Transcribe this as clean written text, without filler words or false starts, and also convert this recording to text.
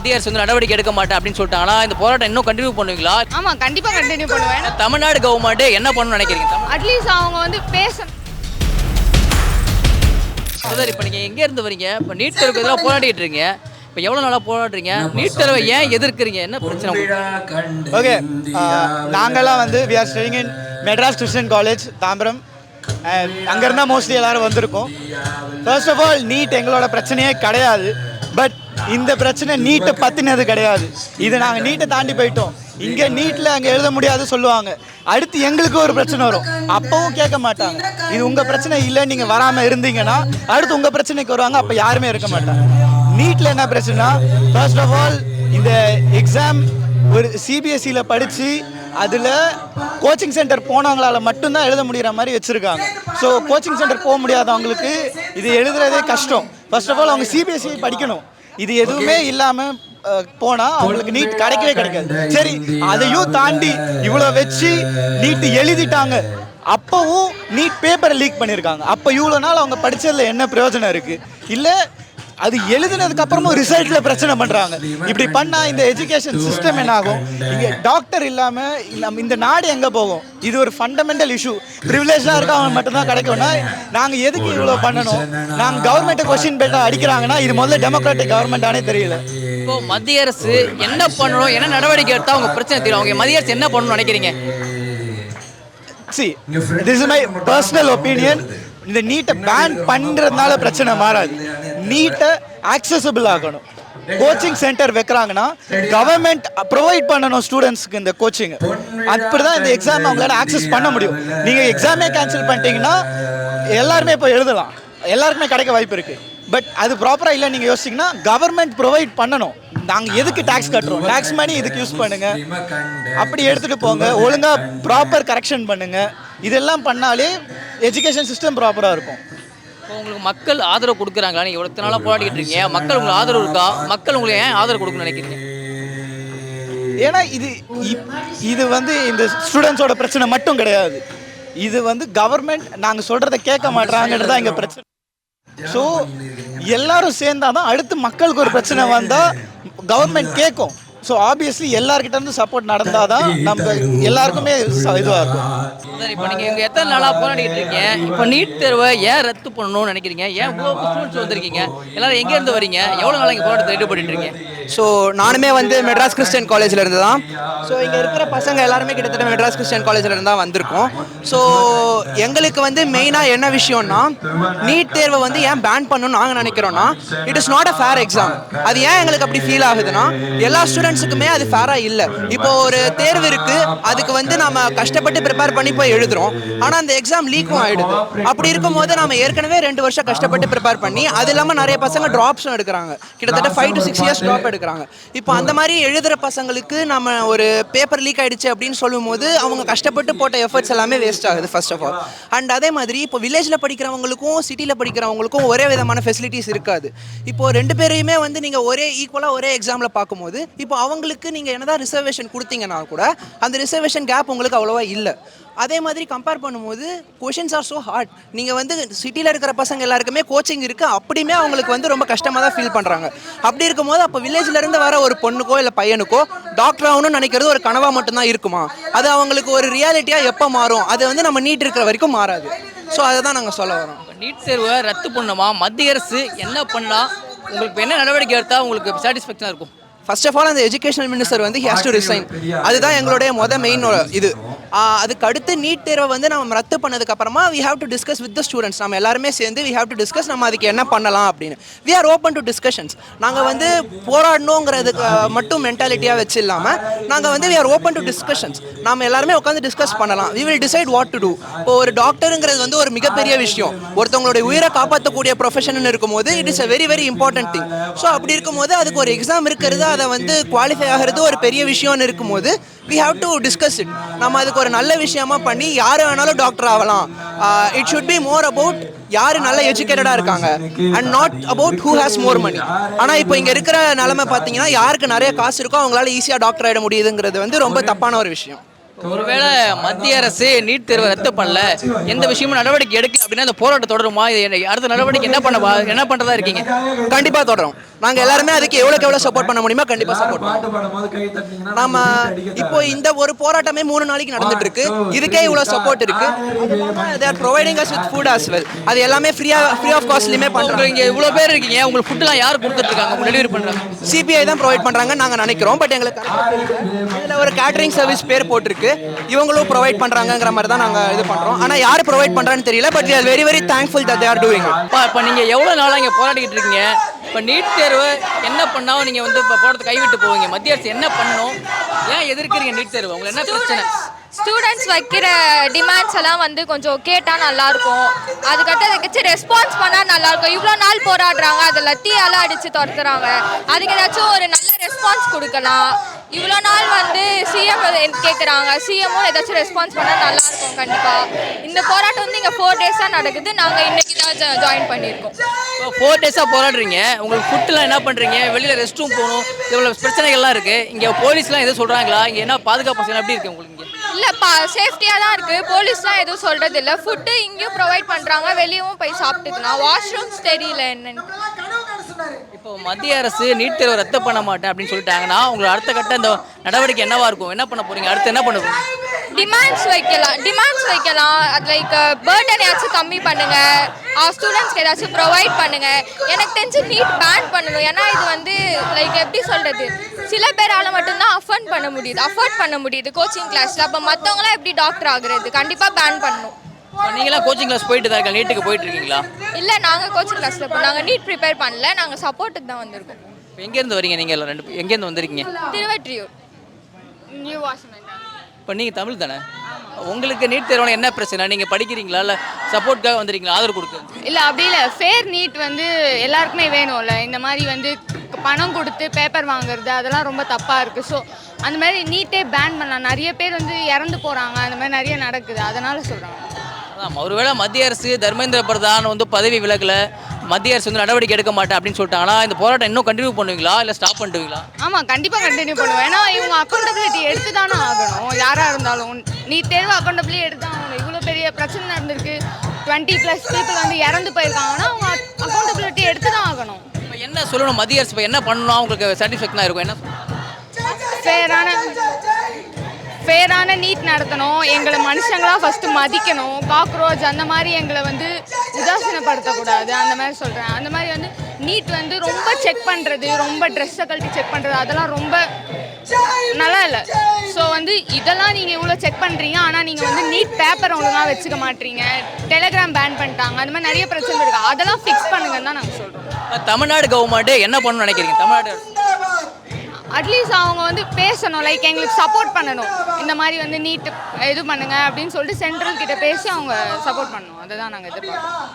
மத்திய அரசு வந்து நடவடிக்கை எடுக்க மாட்டேன் அப்படின்னு சொல்லிட்டாங்களா? இந்த போராட்டம் இன்னும் கண்டினியூ பண்ணுவீங்களா? ஆமாம், கண்டிப்பாக கண்டினியூ பண்ணுவேன். தமிழ்நாடு கவர்மெண்ட் என்ன பண்ணணும்னு நினைக்கிறீங்க? அட்லீஸ்ட் அவங்க வந்து சார், இப்போ நீங்கள் எங்கேருந்து வரீங்க? இப்போ நீட் தேர்வுக்கு எதிராக போராடிட்டு இருக்கீங்க. இப்போ எவ்வளோ நாளாக போராடுறீங்க? நீட் தேர்வை ஏன் எதிர்க்கிறீங்க? என்ன பிரச்சனை? ஓகே, நாங்கள்லாம் வந்து we are studying in Madras Christian college Tambaram. அங்கேருந்தா மோஸ்ட்லி எல்லோரும் வந்திருக்கோம். ஃபர்ஸ்ட் ஆஃப் ஆல் நீட் எங்களோட பிரச்சனையே கிடையாது. பட் இந்த பிரச்சனை நீட்டை பற்றினது கிடையாது. இது நாங்கள் நீட்டை தாண்டி போயிட்டோம். இங்கே நீட்டில் அங்கே எழுத முடியாது சொல்லுவாங்க. அடுத்து எங்களுக்கு ஒரு பிரச்சனை வரும், அப்பவும் கேட்க மாட்டாங்க. இது உங்கள் பிரச்சனை இல்லை, நீங்கள் வராமல் இருந்தீங்கன்னா அடுத்து உங்கள் பிரச்சனைக்கு வருவாங்க, அப்போ யாருமே இருக்க மாட்டாங்க. நீட்டில் என்ன பிரச்சனைனா, ஃபர்ஸ்ட் ஆஃப் ஆல் இந்த எக்ஸாம் ஒரு சிபிஎஸ்சியில் படித்து அதில் கோச்சிங் சென்டர் போனவங்களால மட்டும்தான் எழுத முடிகிற மாதிரி வச்சுருக்காங்க. ஸோ கோச்சிங் சென்டர் போக முடியாதவங்களுக்கு இது எழுதுறதே கஷ்டம். ஃபர்ஸ்ட் ஆஃப் ஆல் அவங்க சிபிஎஸ்சி படிக்கணும். இது எதுவுமே இல்லாமல் போனால் அவங்களுக்கு நீட் கிடைக்கவே கிடைக்காது. சரி, அதையும் தாண்டி இவ்வளோ வச்சு நீட் எழுதிட்டாங்க, அப்போவும் நீட் பேப்பரை லீக் பண்ணியிருக்காங்க. அப்போ இவ்வளோ நாள் அவங்க படித்ததில் என்ன பிரயோஜனம் இருக்குது? இல்லை அது எழுதுனதுக்கு அப்புறமும் ரிசல்ட்ல பிரச்சனை பண்றாங்க. இப்படி பண்ணா இந்த எஜுகேஷன் சிஸ்டம் என்ன ஆகும்? இங்க டாக்டர் இல்லாம இந்த நாடு எங்க போகும்? இது ஒரு ஃபண்டமெண்டல் இஷ்யூ. ப்ரிவிலேஜா இருக்கவங்க மட்டும்தான் கிடைக்கும்னா நாங்க எதுக்கு இவ்வளவு பண்ணணும்? நாங்க கவர்மெண்ட் கொஸ்டின் பேட்டா அடிக்கிறாங்கன்னா இது முதல்ல டெமோக்ராட்டிக் கவர்மெண்டானே தெரியல. இப்போ மத்திய அரசு என்ன பண்ணணும், என்ன நடவடிக்கை எடுத்தா அவங்க பிரச்சனை தீரும்? அவங்க மத்திய அரசு என்ன பண்ணணும்னு நினைக்கிறீங்க? See, this is my personal opinion. இந்த நீட்டை பேன் பண்ணுறதுனால பிரச்சனை மாறாது. நீட்டை ஆக்சசபிள் ஆகணும். கோச்சிங் சென்டர் வைக்கிறாங்கன்னா கவர்மெண்ட் ப்ரொவைட் பண்ணணும் ஸ்டூடெண்ட்ஸ்க்கு இந்த கோச்சிங். அப்படி தான் இந்த எக்ஸாம் அவங்களால ஆக்சஸ் பண்ண முடியும். நீங்கள் எக்ஸாமே கேன்சல் பண்ணிட்டீங்கன்னா எல்லாருமே இப்போ எழுதலாம், எல்லாருக்குமே கிடைக்க வாய்ப்பு இருக்குது. பட் அது ப்ராப்பராக இல்லை நீங்கள் யோசிச்சிங்கன்னா கவர்மெண்ட் ப்ரொவைட் பண்ணணும். நாங்கள் எதுக்கு டேக்ஸ் கட்டுறோம்? டேக்ஸ் மணி இதுக்கு யூஸ் பண்ணுங்க, அப்படி எடுத்துகிட்டு போங்க. ஒழுங்காக ப்ராப்பர் கரெக்ஷன் பண்ணுங்க. இதெல்லாம் பண்ணாலே எஜுகேஷன் சிஸ்டம் ப்ராப்பராக இருக்கும். இப்போ உங்களுக்கு மக்கள் ஆதரவு கொடுக்குறாங்களா? நீங்கள் எவ்வளோ நாளாக போராடிக்கிட்டு இருக்கீங்க, மக்கள் உங்களுக்கு ஆதரவு இருக்கா? மக்கள் உங்களுக்கு ஏன் ஆதரவு கொடுக்கணும்னு நினைக்கிறீங்க? ஏன்னா இது வந்து இந்த ஸ்டூடெண்ட்ஸோட பிரச்சனை மட்டும் கிடையாது. இது வந்து கவர்மெண்ட் நாங்கள் சொல்கிறத கேட்க மாட்டாங்கன்றது தான் எங்கள் பிரச்சனை. ஸோ எல்லாரும் சேர்ந்தாதான் அடுத்து மக்களுக்கு ஒரு பிரச்சனை வந்தால் கவர்மெண்ட் கேட்கும். ஸோ ஆப்வியஸ்லி எல்லார்கிட்ட இருந்து சப்போர்ட் நடந்தால் தான் நம்ம எல்லாருக்குமே இதுவாக இருக்கும். சார், இப்போ நீங்கள் இங்கே எத்தனை நாளாக போராடிட்டு இருக்கீங்க? இப்போ நீட் தேர்வை ஏன் ரத்து பண்ணணும்னு நினைக்கிறீங்க? ஏன் இவ்வளோ ஸ்டூடெண்ட்ஸ் வந்திருக்கீங்க? எல்லாரும் எங்கேருந்து வரீங்க? எவ்வளோ நாளாக இங்கே போராட்டத்தை ஈடுபட்டு இருக்கீங்க? ஸோ நானுமே வந்து மெட்ராஸ் கிறிஸ்டியன் காலேஜில் இருந்து தான். ஸோ இங்கே இருக்கிற பசங்க எல்லாருமே கிட்டத்தட்ட மெட்ராஸ் கிறிஸ்டியன் காலேஜில் இருந்து தான் வந்திருக்கோம். ஸோ எங்களுக்கு வந்து மெயினாக என்ன விஷயம்னா, நீட் தேர்வை வந்து ஏன் பேன் பண்ணணும்னு நாங்கள் நினைக்கிறோன்னா, it is not a fair exam. அது ஏன் எங்களுக்கு அப்படி ஃபீல் ஆகுதுன்னா, எல்லா ஸ்டூடெண்ட்ஸுக்குமே அது ஃபேராக இல்லை. இப்போ ஒரு தேர்வு இருக்குது, அதுக்கு வந்து நம்ம கஷ்டப்பட்டு ப்ரிப்பேர் பண்ணி போய் எழுதுறோம். ஆனால் அந்த எக்ஸாம் லீக்கும் ஆகிடுது. அப்படி இருக்கும்போது நம்ம ஏற்கனவே 2 வருஷம் கஷ்டப்பட்டு ப்ரிப்பேர் பண்ணி, அது இல்லாமல் நிறைய பசங்க ட்ராப்ஸும் எடுக்கிறாங்க. கிட்டத்தட்ட 5 to 6 இயர்ஸ் ட்ராப் எடுக்கிறாங்க. இப்போ அந்த மாதிரி எழுதுகிற பசங்களுக்கு நம்ம ஒரு பேப்பர் லீக் ஆகிடுச்சு அப்படின்னு சொல்லும்போது அவங்க கஷ்டப்பட்டு போட்ட எஃபர்ட்ஸ் எல்லாமே வேஸ்ட் ஆகுது ஃபர்ஸ்ட் ஆஃப் ஆல். அண்ட் அதே மாதிரி இப்போ வில்லேஜில் படிக்கிறவங்களுக்கும் சிட்டியில் படிக்கிறவங்களுக்கும் ஒரே விதமான ஃபெசிலிட்டிஸ் இருக்காது. இப்போ 2 பேரையுமே வந்து நீங்கள் ஒரே ஈக்குவலாக ஒரே எக்ஸாமில் பார்க்கும்போது, இப்போ அவங்களுக்கு நீங்கள் என்னதான் ரிசர்வேஷன் கொடுத்தீங்கன்னா கூட அந்த ரிசர்வேஷன் கேப் உங்களுக்கு அவ்வளோவா இல்லை. அதே மாதிரி கம்பேர் பண்ணும்போது கொஷின்ஸ் ஆர் ஸோ ஹார்ட். நீங்கள் வந்து சிட்டியில் இருக்கிற பசங்க எல்லாருக்குமே கோச்சிங் இருக்குது, அப்படியுமே அவங்களுக்கு வந்து ரொம்ப கஷ்டமாக தான் ஃபீல் பண்ணுறாங்க. அப்படி இருக்கும்போது அப்போ வில்லேஜ்லேருந்து வர ஒரு பொண்ணுக்கோ இல்லை பையனுக்கோ டாக்டர் ஆகணும்னு நினைக்கிறது ஒரு கனவாக மட்டும்தான் இருக்குமா? அது அவங்களுக்கு ஒரு ரியாலிட்டியாக எப்போ மாறும்? அது வந்து நம்ம நீட் இருக்கிற வரைக்கும் மாறாது. ஸோ அதை தான் நாங்கள் சொல்ல வரோம். நீட் தேர்வை ரத்து பண்ணணுமா? மத்திய அரசு என்ன பண்ணால் உங்களுக்கு என்ன நடவடிக்கை எடுத்தால் உங்களுக்கு சாட்டிஸ்ஃபேக்ஷனாக இருக்கும்? ஃபர்ஸ்ட் ஆஃப் ஆல் அந்த எஜுகேஷனல் மினிஸ்டர் வந்து ஹேஸ் டு ரிசைன். அதுதான் எங்களுடைய மெயின் இது. அதுக்கு அடுத்து நீட் தேர்வை வந்து நம்ம ரத்து பண்ணதுக்கு அப்புறமா we have to discuss with the students. நம்ம எல்லாருமே சேர்ந்து வி ஹேவ் டு டிஸ்கஸ் நம்ம அதுக்கு என்ன பண்ணலாம் அப்படின்னு. We are open to discussions. நாங்கள் வந்து போராடணுங்கிறதுக்கு மட்டும் மென்டாலிட்டியாக வச்சு இல்லாமல் நாங்கள் வந்து we are open to discussions. நம்ம எல்லாருமே உட்காந்து டிஸ்கஸ் பண்ணலாம். We will decide what to do. இப்போ ஒரு டாக்டருங்கிறது வந்து ஒரு மிகப்பெரிய விஷயம். ஒருத்தவங்களுடைய உயிரை காப்பாற்றக்கூடிய ப்ரொஃபஷன் இருக்கும்போது it is a very very important thing. So அப்படி இருக்கும்போது அதுக்கு ஒரு எக்ஸாம் இருக்கிறது, அதை வந்து குவாலிஃபை ஆகிறது ஒரு பெரிய விஷயம்னு இருக்கும்போது we have to discuss it. நம்ம அதுக்கு ஒரு நல்ல விஷயமா பண்ணி யார் வேணாலும் டாக்டர் ஆகலாம். It should be more about யார் நல்ல எஜுகேட்டடாக இருக்காங்க and not about who has more money. ஆனால் இப்போ இங்கே இருக்கிற நிலைமை பார்த்தீங்கன்னா யாருக்கு நிறைய காசு இருக்கோ அவங்களால ஈஸியாக டாக்டர் ஆகிட முடியுதுங்கிறது வந்து ரொம்ப தப்பான ஒரு விஷயம். ஒருவேளை மத்திய அரசு நீட் தேர்வை ரத்து பண்ணல, எந்த விஷயமும் நடவடிக்கை எடுக்கல அப்படின்னா இந்த போராட்டம் தொடருமா? அடுத்த நடவடிக்கை என்ன பண்றதா இருக்கீங்க? கண்டிப்பா தொடரும். நாங்க எல்லாருமே அதுக்கு எவ்வளவு சப்போர்ட் பண்ண முடியுமோ கண்டிப்பா சப்போர்ட் பண்ணுவோம். நாம இப்போ இந்த ஒரு போராட்டமே 3 நாளைக்கு நடந்துட்டு இருக்கு. இதுக்கே இவ்வளவு சப்போர்ட் இருக்கு. they are providing us with food as well. அது எல்லாமே ஃப்ரீ ஆஃப் காஸ்ட்லயே பண்றாங்க. இங்க இவ்வளவு பேர் இருக்கீங்க, உங்களுக்கு ஃபுட்லாம் யார் கொடுத்துட்டு இருக்காங்க, டெலிவரி பண்றாங்க? சிபிஐ தான் ப்ரொவைட் பண்றாங்க நாங்க நினைக்கிறோம். பட் எங்களுக்கு இதுல ஒரு கேட்டரிங் சர்வீஸ் பேர் போட்டிருக்கு. இவங்களும் ப்ரொவைட் பண்றாங்கங்கிற மாதிரி தான் நாங்க இது பண்றோம். ஆனா யார் ப்ரொவைட் பண்றான்னு தெரியல. But we are very very thankful that they are doing it. இப்போ நீங்க எவ்வளவு நாளா இங்க போராடிட்டு இருக்கீங்க? இப்போ நீட் தேர்வு என்ன பண்ணாலும் நீங்க வந்து இப்போ போராட்டத்தை கைவிட்டு போவீங்க. மத்திய அரசு என்ன பண்ணணும்? ஏன் எதிர்க்கிறீங்க நீட் தேர்வு? உங்களுக்கு என்ன பிரச்சனை? ஸ்டூடெண்ட்ஸ் வைக்கிற டிமாண்ட்ஸ் எல்லாம் வந்து கொஞ்சம் கேட்டால் நல்லாயிருக்கும். அதுக்கடுத்து அதுக்கு ரெஸ்பான்ஸ் பண்ணால் நல்லாயிருக்கும். இவ்வளோ நாள் போராடுறாங்க, அதில் லத்தியால் அடித்து துரத்துறாங்க. அதுக்கு ஏதாச்சும் ஒரு நல்ல ரெஸ்பான்ஸ் கொடுக்கலாம். இவ்வளோ நாள் வந்து சிஎம் கேட்குறாங்க, சிஎம்மும் ஏதாச்சும் ரெஸ்பான்ஸ் பண்ணால் நல்லாயிருக்கும். கண்டிப்பாக இந்த போராட்டம் வந்து இங்கே 4 டேஸாக நடக்குது. நாங்கள் இன்றைக்கி தான் ஜாயின் பண்ணியிருக்கோம். இப்போ 4 டேஸாக போராடுறீங்க. உங்களுக்கு ஃபுட்டுலாம் என்ன பண்ணுறீங்க? வெளியில் ரெஸ்ட் ரூம் போகணும், இவ்வளோ பிரச்சனைகள்லாம் இருக்குது. இங்கே போலீஸ்லாம் எதுவும் சொல்கிறாங்களா? இங்கே என்ன பாதுகாப்பு செய்யணும்? எப்படி இருக்குது உங்களுக்கு? இல்லைப்பா, சேஃப்டியாக தான் இருக்குது. போலீஸ்லாம் எதுவும் சொல்கிறது இல்லை. ஃபுட்டு இங்கேயும் ப்ரொவைட் பண்ணுறாங்க, வெளியவும் போய் சாப்பிட்டுக்கலாம். வாஷ்ரூம்ஸ் தெரியல என்னன்னு. இப்போ மத்திய அரசு நீட் தேர்வை ரத்து பண்ண மாட்டேன் அப்படின்னு சொல்லிட்டாங்கன்னா உங்களை அடுத்த கட்ட இந்த நடவடிக்கை என்னவா இருக்கும்? என்ன பண்ண போறீங்க? அடுத்து என்ன பண்ண போறீங்க? டிமாண்ட்ஸ் வைக்கலாம். அது லைக் பர்டன் ஏதாச்சும் கம்மி பண்ணுங்க, ஸ்டூடெண்ட்ஸ்க்கு ஏதாச்சும் ப்ரொவைட் பண்ணுங்க. எனக்கு தெரிஞ்சு நீட் பேன் பண்ணணும். ஏன்னா இது வந்து லைக் எப்படி சொல்றது, சில பேரால் மட்டும்தான் அஃபோர்ட் பண்ண முடியுது கோச்சிங் கிளாஸ்ல. அப்போ மற்றவங்களாம் எப்படி டாக்டர் ஆகுறது? கண்டிப்பாக பேன் பண்ணணும். நீங்களாம் கோச்சிங் கிளாஸ் போயிட்டு தான் இருக்கீங்க, நீட்டுக்கு போயிட்டு இருக்கீங்களா? இல்லை, நாங்கள் கோச்சிங் கிளாஸில் போய் நாங்கள் நீட் ப்ரிப்பேர் பண்ணல, நாங்கள் சப்போர்ட்டுக்கு தான் வந்திருக்கோம். இப்போ எங்கேருந்து வரீங்க? நீங்கள் எல்லாம் எங்கேருந்து வந்திருக்கீங்க? திருவற்றியூர், நியூ வாஷ்மேன். இப்போ நீங்கள் தமிழ் தானே? உங்களுக்கு நீட் தேர்வில் என்ன பிரச்சனை? நீங்கள் படிக்கிறீங்களா இல்லை சப்போர்ட்டுக்காக வந்துருக்கீங்களா, ஆதரவு கொடுக்க? இல்லை, அப்படி இல்லை. ஃபேர் நீட் வந்து எல்லாருக்குமே வேணும்ல. இந்த மாதிரி வந்து பணம் கொடுத்து பேப்பர் வாங்குறது அதெல்லாம் ரொம்ப தப்பாக இருக்குது. ஸோ அந்த மாதிரி நீட்டே பேன் பண்ணலாம். நிறைய பேர் வந்து இறந்து போகிறாங்க, அந்த மாதிரி நிறைய நடக்குது. அதனால் சொல்கிறாங்க. அதான் ஒருவேளை மத்திய அரசு தர்மேந்திர பிரதான் வந்து பதவி விலகல, மத்திய அரசு வந்து நடவடிக்கை எடுக்க மாட்டேன் அப்படின்னு சொல்லிட்டாங்கன்னா இந்த போராட்டம் இன்னும் கண்டினியூ பண்ணுவீங்களா இல்லை ஸ்டாப் பண்ணிடுவீங்களா? ஆமாம், கண்டிப்பாக கண்டினியூ பண்ணுவேன். ஏன்னா இவங்க அக்கௌண்டபிலிட்டி எடுத்து தானே ஆகணும். யாராக இருந்தாலும் நீட் தேர்வு அக்கௌண்டபிலிட்டி எடுத்து தான் ஆகணும். இவ்வளோ பெரிய பிரச்சனை நடந்திருக்கு, 20+ பீப்புள் வந்து இறந்து போயிருக்காங்கன்னா அவங்க அக்கௌண்டபிலிட்டி எடுத்து தான் ஆகணும். இப்போ என்ன சொல்லணும் மத்திய அரசு? இப்போ என்ன பண்ணணும் உங்களுக்கு சாட்டிஸ்ஃபேக்ஷனாக இருக்கும்? என்ன ஃபேரான நீட் நடத்தணும். எங்களை மனுஷங்களாக ஃபஸ்ட்டு மதிக்கணும். காக்ரோச் அந்த மாதிரி எங்களை வந்து உதாசீனப்படுத்தக்கூடாது. அந்த மாதிரி சொல்கிறேன். அந்த மாதிரி வந்து நீட் வந்து ரொம்ப செக் பண்ணுறது, ரொம்ப ட்ரெஸ்ஸை கழட்டி செக் பண்ணுறது, அதெல்லாம் ரொம்ப நல்லா இல்லை. ஸோ வந்து இதெல்லாம் நீங்கள் இவ்வளோ செக் பண்ணுறீங்க, ஆனால் நீங்கள் வந்து நீட் பேப்பர் ஒழுங்காக வச்சுக்க மாட்டீங்க. டெலிகிராம் பேன் பண்ணிட்டாங்க. அந்த மாதிரி நிறைய பிரச்சனை இருக்குது. அதெல்லாம் ஃபிக்ஸ் பண்ணுங்கன்னு தான் நாங்கள் சொல்கிறோம். தமிழ்நாடு கவர்மெண்ட் என்ன பண்ணணும்னு நினைக்கிறீங்க? தமிழ்நாடு அட்லீஸ்ட் அவங்க வந்து பேசணும், லைக் எங்களுக்கு சப்போர்ட் பண்ணணும். இந்த மாதிரி வந்து நீட் இது பண்ணுங்க அப்படின்னு சொல்லிட்டு சென்ட்ரல் கிட்ட பேசி அவங்க சப்போர்ட் பண்ணணும். அதை தான் நாங்கள் எதிர்பார்க்குறோம்.